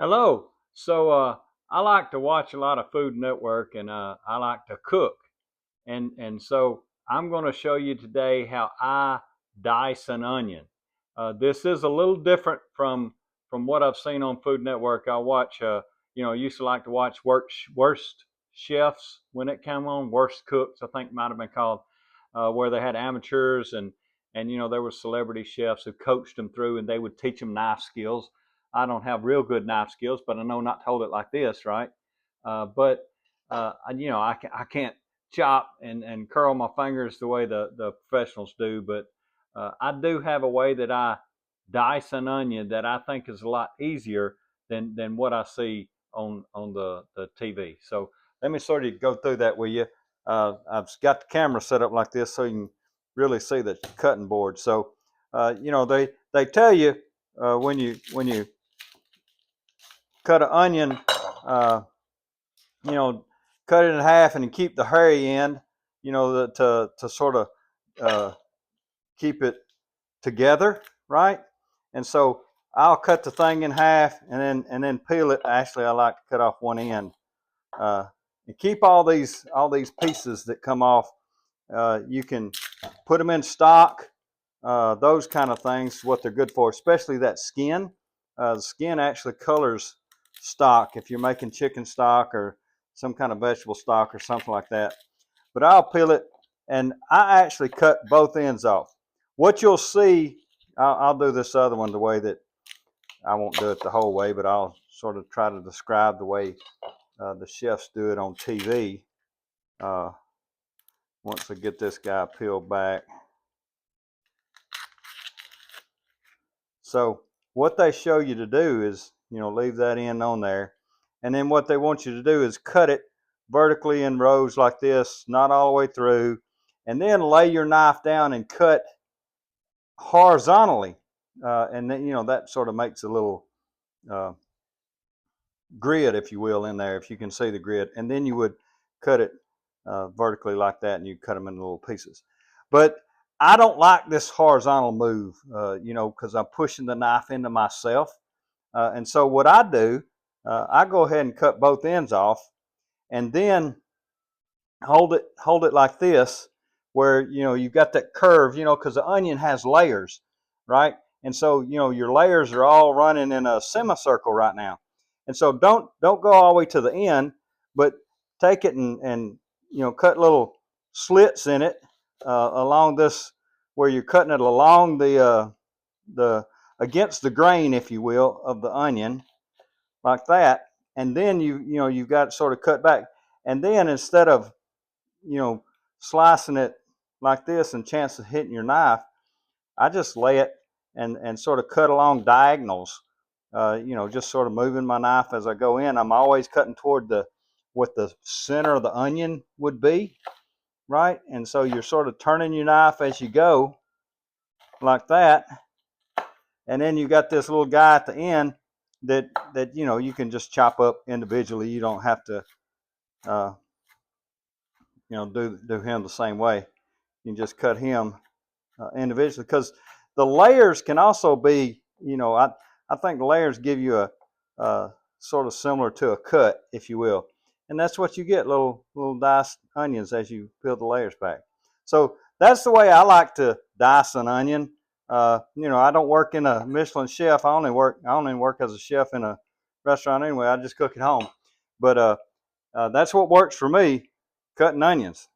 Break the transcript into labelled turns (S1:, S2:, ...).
S1: Hello. I like to watch a lot of Food Network, and I like to cook. And so I'm going to show you today how I dice an onion. This is a little different from what I've seen on Food Network. I watch, used to like to watch Worst Chefs when it came on, Worst Cooks, I think might have been called, where they had amateurs and there were celebrity chefs who coached them through, and they would teach them knife skills. I don't have real good knife skills, but I know not to hold it like this, right? I can't chop and curl my fingers the way the professionals do, but I do have a way that I dice an onion that I think is a lot easier than what I see on the TV. So let me sort of go through that with you. I've got the camera set up like this so you can really see the cutting board. So they tell you when you cut an onion, uh, you know, cut it in half and keep the hairy end, to sort of uh, keep it together, right? And so I'll cut the thing in half and then peel it. Actually, I like to cut off one end uh, and keep all these pieces that come off. You can put them in stock. Those kind of things, what they're good for, especially that skin. The skin actually colors stock if you're making chicken stock or some kind of vegetable stock or something like that. But I'll peel it, and I actually cut both ends off. What you'll see, I'll do this other one the way that I won't do it the whole way, but I'll sort of try to describe the way the chefs do it on TV. Uh, Once I get this guy peeled back. So what they show you to do is, leave that end on there. And then what they want you to do is cut it vertically in rows like this, not all the way through, and then lay your knife down and cut horizontally. And then, that sort of makes a little uh, grid, if you will, in there, if you can see the grid. And then you would cut it vertically like that, and you cut them into little pieces. But I don't like this horizontal move, because I'm pushing the knife into myself. And so what I do, I go ahead and cut both ends off, and then hold it like this, where you've got that curve, because the onion has layers, right? And so your layers are all running in a semicircle right now. And so don't go all the way to the end, but take it and cut little slits in it along this, where you're cutting it along the against the grain, if you will, of the onion, like that. And then you've got it sort of cut back. And then instead of you know slicing it like this and chance of hitting your knife, I just lay it and sort of cut along diagonals. Just sort of moving my knife as I go in. I'm always cutting toward the what the center of the onion would be, right? And so you're sort of turning your knife as you go, like that. And then you got this little guy at the end that you can just chop up individually. You don't have to uh, do him the same way. You can just cut him individually, because the layers can also be, I think the layers give you a sort of similar to a cut, if you will. And that's what you get, little diced onions as you peel the layers back. So that's the way I like to dice an onion. I don't work in a Michelin chef. I only work as a chef in a restaurant anyway. I just cook at home. But that's what works for me, cutting onions.